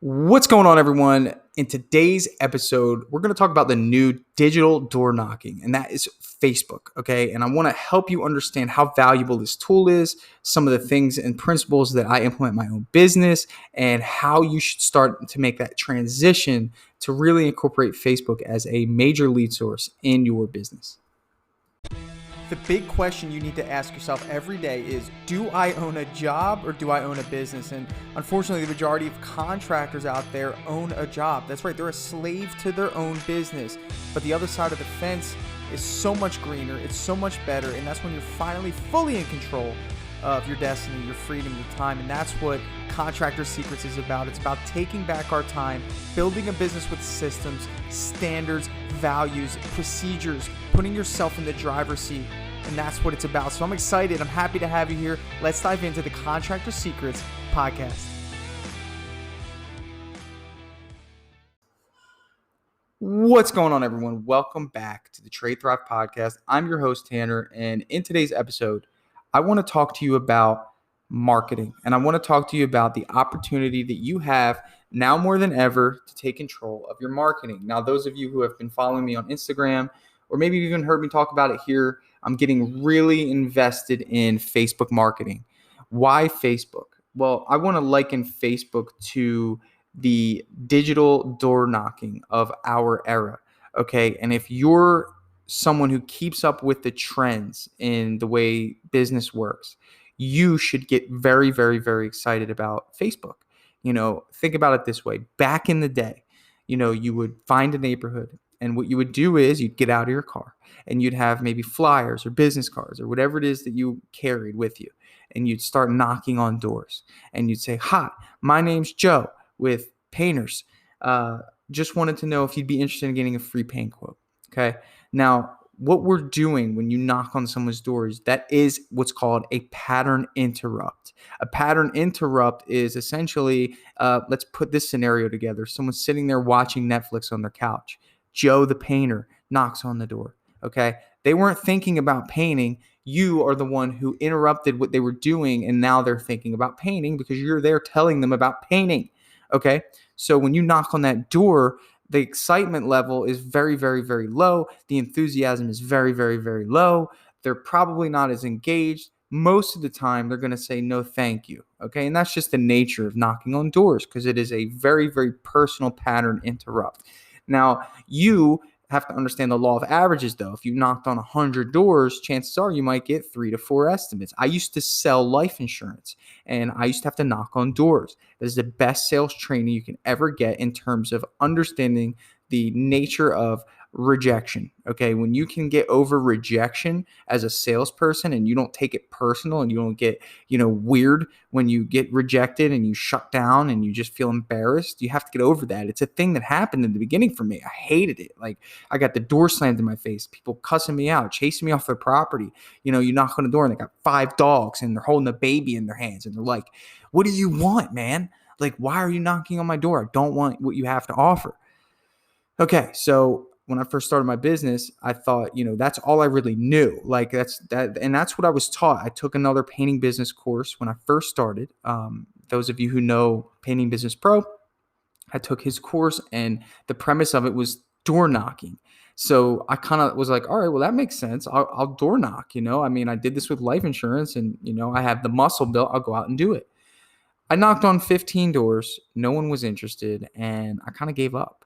What's going on, everyone? In today's episode, we're going to talk about the new digital door knocking, and that is Facebook. Okay. And I want to help you understand how valuable this tool is, some of the things and principles that I implement in my own business, and how you should start to make that transition to really incorporate Facebook as a major lead source in your business. The big question you need to ask yourself every day is, do I own a job or do I own a business? And unfortunately, the majority of contractors out there own a job. That's right, they're a slave to their own business. But the other side of the fence is so much greener, it's so much better, and that's when you're finally fully in control of your destiny, your freedom, your time. And that's what Contractor Secrets is about. It's about taking back our time, building a business with systems, standards, values, procedures, putting yourself in the driver's seat. And that's what it's about. So I'm excited. I'm happy to have you here. Let's dive into the Contractor Secrets podcast. What's going on, everyone? Welcome back to the Trade Thrive podcast. I'm your host, Tanner. And in today's episode, I want to talk to you about marketing. And I want to talk to you about the opportunity that you have now more than ever to take control of your marketing. Now, those of you who have been following me on Instagram, or maybe you've even heard me talk about it here, I'm getting really invested in Facebook marketing. Why Facebook? Well, I want to liken Facebook to the digital door knocking of our era. Okay. And if you're someone who keeps up with the trends in the way business works, you should get very, very, very excited about Facebook. Think about it this way. Back in the day, you would find a neighborhood, and what you would do is you'd get out of your car and you'd have maybe flyers or business cards or whatever it is that you carried with you. And you'd start knocking on doors and you'd say, "Hi, my name's Joe with Painters. Just wanted to know if you'd be interested in getting a free paint quote." Okay. Now, what we're doing when you knock on someone's doors, that is what's called a pattern interrupt. A pattern interrupt is essentially, let's put this scenario together. Someone's sitting there watching Netflix on their couch. Joe the painter knocks on the door. Okay. They weren't thinking about painting. You are the one who interrupted what they were doing, and now they're thinking about painting because you're there telling them about painting. Okay. So when you knock on that door, the excitement level is very, very, very low. The enthusiasm is very, very, very low. They're probably not as engaged. Most of the time, they're going to say no, thank you. Okay. And that's just the nature of knocking on doors, because it is a very, very personal pattern interrupt. Now, you have to understand the law of averages, though. If you knocked on 100 doors, chances are you might get 3 to 4 estimates. I used to sell life insurance, and I used to have to knock on doors. This is the best sales training you can ever get in terms of understanding the nature of rejection. Okay. When you can get over rejection as a salesperson and you don't take it personal and you don't get, weird when you get rejected and you shut down and you just feel embarrassed, you have to get over that. It's a thing that happened in the beginning for me. I hated it. Like, I got the door slammed in my face, people cussing me out, chasing me off their property. You knock on the door and they got 5 dogs and they're holding a baby in their hands and they're like, "What do you want, man? Like, why are you knocking on my door? I don't want what you have to offer." Okay, so when I first started my business, I thought, that's all I really knew. Like, that's what I was taught. I took another painting business course when I first started. Those of you who know Painting Business Pro, I took his course, and the premise of it was door knocking. So I kind of was like, all right, well, that makes sense. I'll door knock. I did this with life insurance, and I have the muscle built. I'll go out and do it. I knocked on 15 doors. No one was interested, and I kind of gave up.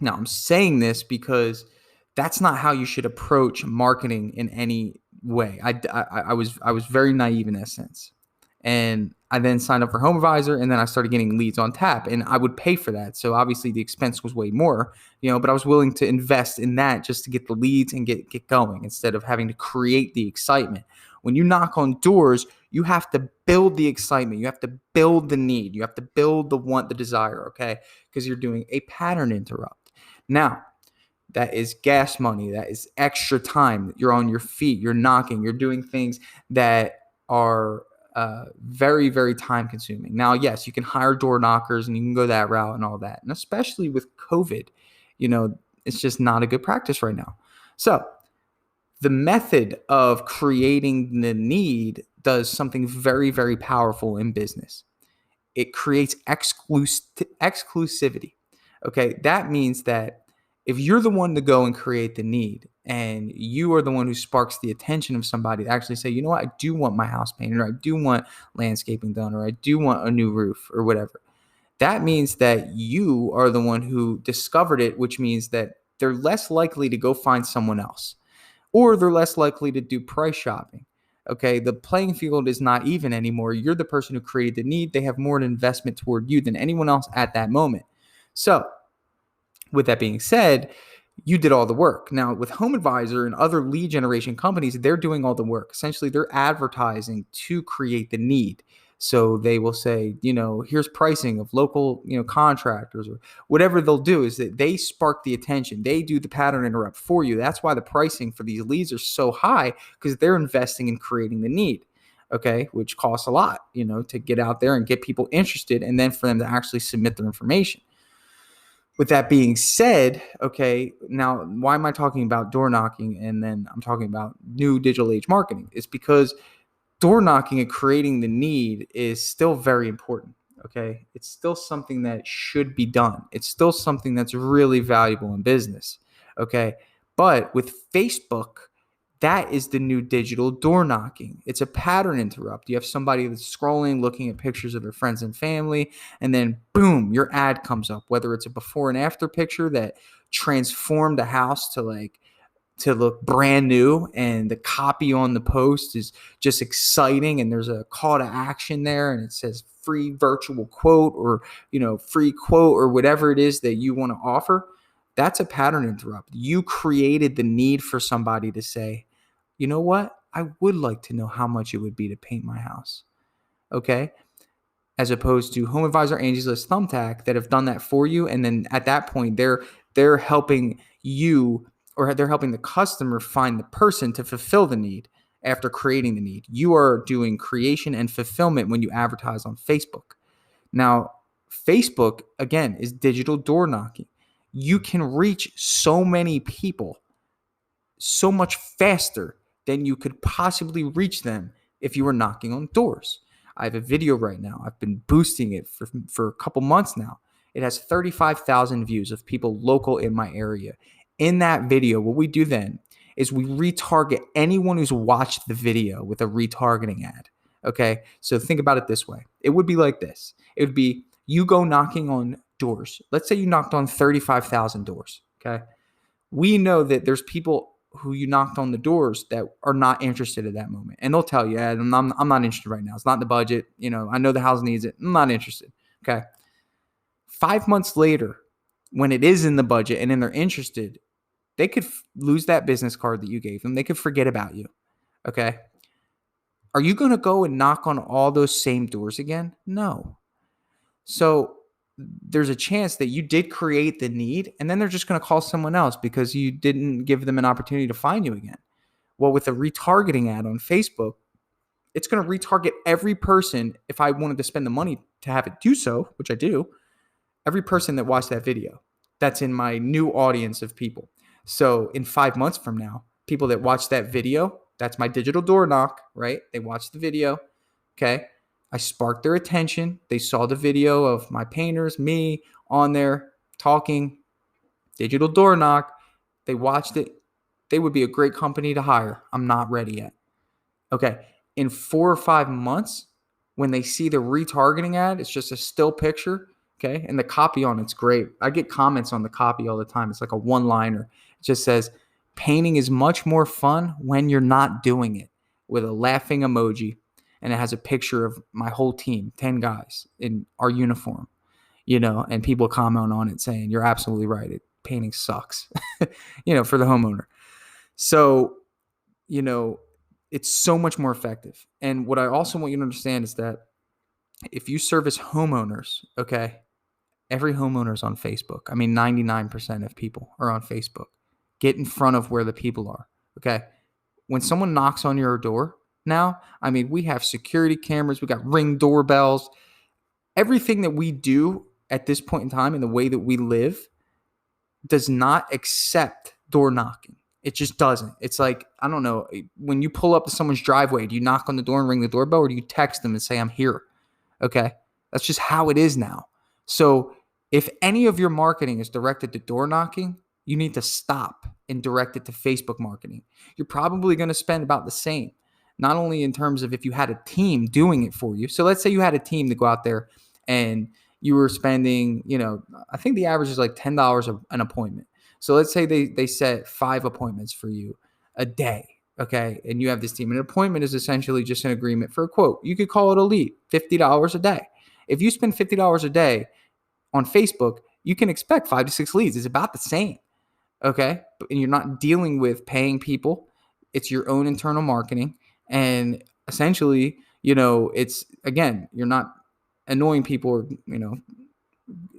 Now, I'm saying this because that's not how you should approach marketing in any way. I was very naive in that sense. And I then signed up for HomeAdvisor, and then I started getting leads on tap, and I would pay for that. So obviously the expense was way more, but I was willing to invest in that just to get the leads and get going instead of having to create the excitement. When you knock on doors, you have to build the excitement. You have to build the need. You have to build the want, the desire, okay? Because you're doing a pattern interrupt. Now, that is gas money. That is extra time. You're on your feet. You're knocking. You're doing things that are very, very time consuming. Now, yes, you can hire door knockers and you can go that route and all that. And especially with COVID, it's just not a good practice right now. So the method of creating the need does something very, very powerful in business. it creates exclusivity. Okay, that means that if you're the one to go and create the need, and you are the one who sparks the attention of somebody to actually say, you know what, I do want my house painted, or I do want landscaping done, or I do want a new roof, or whatever. That means that you are the one who discovered it, which means that they're less likely to go find someone else, or they're less likely to do price shopping. Okay, the playing field is not even anymore. You're the person who created the need. They have more an investment toward you than anyone else at that moment. So, with that being said, you did all the work. Now, with Home Advisor and other lead generation companies, they're doing all the work. Essentially, they're advertising to create the need. So they will say, here's pricing of local, contractors, or whatever they'll do is that they spark the attention. They do the pattern interrupt for you. That's why the pricing for these leads are so high, because they're investing in creating the need. Okay, which costs a lot, to get out there and get people interested, and then for them to actually submit their information. With that being said, okay, now why am I talking about door knocking and then I'm talking about new digital age marketing? It's because door knocking and creating the need is still very important. Okay, it's still something that should be done. It's still something that's really valuable in business. Okay, but with Facebook, that is the new digital door knocking. It's a pattern interrupt. You have somebody that's scrolling, looking at pictures of their friends and family, and then boom, your ad comes up, whether it's a before and after picture that transformed a house to look brand new, and the copy on the post is just exciting, and there's a call to action there, and it says free virtual quote, or free quote, or whatever it is that you want to offer. That's a pattern interrupt. You created the need for somebody to say, you know what, I would like to know how much it would be to paint my house. Okay, as opposed to Home Advisor, Angie's List, Thumbtack that have done that for you, and then at that point they're helping you, or they're helping the customer find the person to fulfill the need after creating the need. You are doing creation and fulfillment when you advertise on Facebook. Now, Facebook, again, is digital door knocking. You can reach so many people so much faster than you could possibly reach them if you were knocking on doors. I have a video right now. I've been boosting it for a couple months now. It has 35,000 views of people local in my area. In that video, what we do then is we retarget anyone who's watched the video with a retargeting ad. Okay, so think about it this way. It would be like this. It would be you go knocking on doors. Let's say you knocked on 35,000 doors. Okay, we know that there's people who you knocked on the doors that are not interested at that moment. And they'll tell you, I'm not interested right now. It's not in the budget. I know the house needs it. I'm not interested. Okay. 5 months later, when it is in the budget and then they're interested, they could lose that business card that you gave them. They could forget about you. Okay. Are you going to go and knock on all those same doors again? No. So there's a chance that you did create the need, and then they're just going to call someone else because you didn't give them an opportunity to find you again. Well, with a retargeting ad on Facebook, it's going to retarget every person. If I wanted to spend the money to have it do so, which I do, every person that watched that video, that's in my new audience of people. So in 5 months from now, people that watch that video, that's my digital door knock, right? They watched the video. Okay. I sparked their attention. They saw the video of my painters, me on there talking, digital door knock. They watched it. They would be a great company to hire. I'm not ready yet. Okay. In 4 or 5 months, when they see the retargeting ad, it's just a still picture. Okay. And the copy on it's great. I get comments on the copy all the time. It's like a one-liner. It just says, painting is much more fun when you're not doing it, with a laughing emoji. And it has a picture of my whole team, 10 guys in our uniform, and people comment on it saying, you're absolutely right. Painting sucks, for the homeowner. So, it's so much more effective. And what I also want you to understand is that if you service homeowners, okay, every homeowner is on Facebook. I mean, 99% of people are on Facebook. Get in front of where the people are, okay? When someone knocks on your door, now, I mean, we have security cameras, we got Ring doorbells. Everything that we do at this point in time in the way that we live does not accept door knocking. It just doesn't. It's like, I don't know, when you pull up to someone's driveway, do you knock on the door and ring the doorbell, or do you text them and say, I'm here? Okay. That's just how it is now. So if any of your marketing is directed to door knocking, you need to stop and direct it to Facebook marketing. You're probably going to spend about the same, not only in terms of if you had a team doing it for you. So let's say you had a team to go out there and you were spending, I think the average is like $10 an appointment. So let's say they set 5 appointments for you a day. Okay. And you have this team. An appointment is essentially just an agreement for a quote. You could call it a lead, $50 a day. If you spend $50 a day on Facebook, you can expect 5 to 6 leads. It's about the same. Okay. And you're not dealing with paying people. It's your own internal marketing. And essentially, it's, again, you're not annoying people or,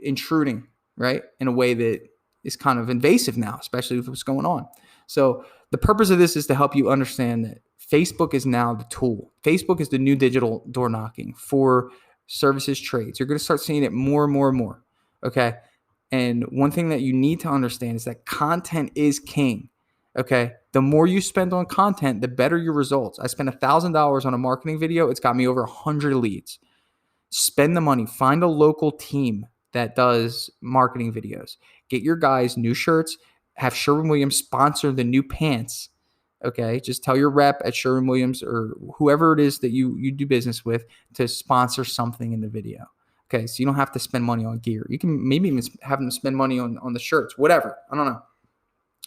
intruding, right, in a way that is kind of invasive now, especially with what's going on. So the purpose of this is to help you understand that Facebook is now the tool. Facebook is the new digital door knocking for services, trades. You're going to start seeing it more and more and more. Okay. And one thing that you need to understand is that content is king. Okay. The more you spend on content, the better your results. I spent $1,000 on a marketing video. It's got me over 100 leads. Spend the money. Find a local team that does marketing videos. Get your guys new shirts. Have Sherwin-Williams sponsor the new pants. Okay, just tell your rep at Sherwin-Williams or whoever it is that you do business with to sponsor something in the video. Okay, so you don't have to spend money on gear. You can maybe even have them spend money on the shirts, whatever. I don't know.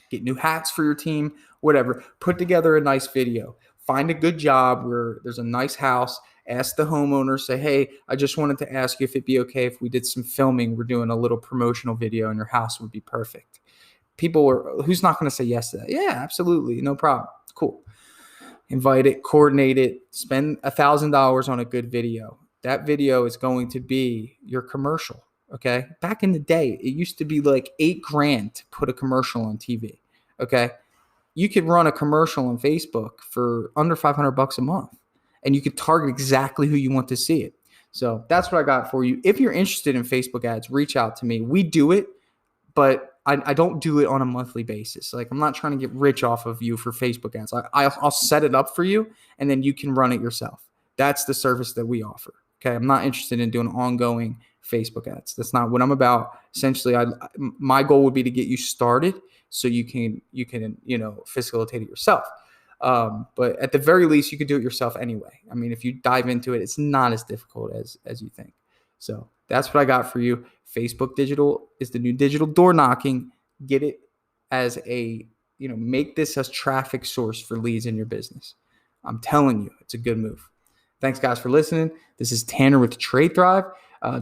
Get new hats for your team, whatever. Put together a nice video. Find a good job where there's a nice house. Ask the homeowner, say, hey, I just wanted to ask you if it'd be okay if we did some filming. We're doing a little promotional video and your house would be perfect. Who's not going to say yes to that? Yeah, absolutely. No problem. Cool. Invite it, coordinate it, spend $1,000 on a good video. That video is going to be your commercial. Okay. Back in the day, it used to be like $8,000 to put a commercial on TV. Okay. You could run a commercial on Facebook for under $500 a month and you could target exactly who you want to see it. So that's what I got for you. If you're interested in Facebook ads, reach out to me. We do it, but I don't do it on a monthly basis. Like, I'm not trying to get rich off of you for Facebook ads. I'll set it up for you and then you can run it yourself. That's the service that we offer. Okay. I'm not interested in doing ongoing Facebook ads. That's not what I'm about. Essentially, my goal would be to get you started so you can facilitate it yourself. But at the very least, you could do it yourself anyway. I mean, if you dive into it, it's not as difficult as you think. So that's what I got for you. Facebook digital is the new digital door knocking. Get it as make this as traffic source for leads in your business. I'm telling you, it's a good move. Thanks, guys, for listening. This is Tanner with Trade Thrive.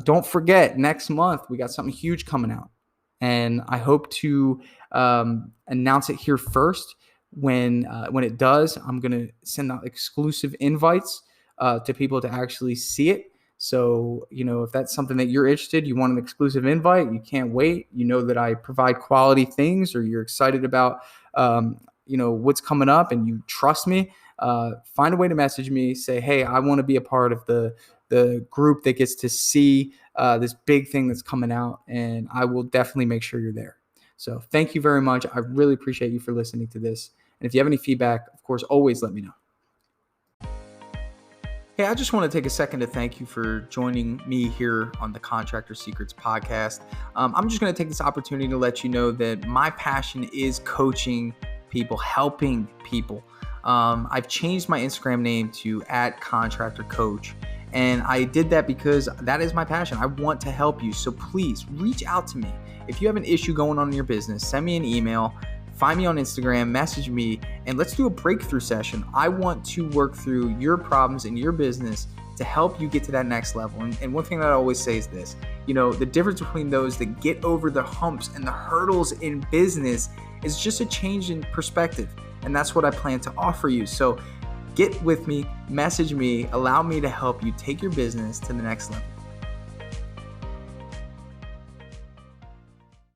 Don't forget, next month, we got something huge coming out. And I hope to announce it here first. When it does, I'm going to send out exclusive invites to people to actually see it. So, if that's something that you're interested, you want an exclusive invite, you can't wait, that I provide quality things, or you're excited about, what's coming up and you trust me, find a way to message me, say, hey, I want to be a part of the group that gets to see this big thing that's coming out, and I will definitely make sure you're there. So thank you very much. I really appreciate you for listening to this. And if you have any feedback, of course, always let me know. Hey, I just want to take a second to thank you for joining me here on the Contractor Secrets podcast. I'm just going to take this opportunity to let you know that my passion is coaching people, helping people. I've changed my Instagram name to @contractorcoach. And I did that because that is my passion. I want to help you. So please reach out to me. If you have an issue going on in your business, send me an email, find me on Instagram, message me, and let's do a breakthrough session. I want to work through your problems in your business to help you get to that next level. And one thing that I always say is this, the difference between those that get over the humps and the hurdles in business is just a change in perspective. And that's what I plan to offer you. So get with me, message me, allow me to help you take your business to the next level.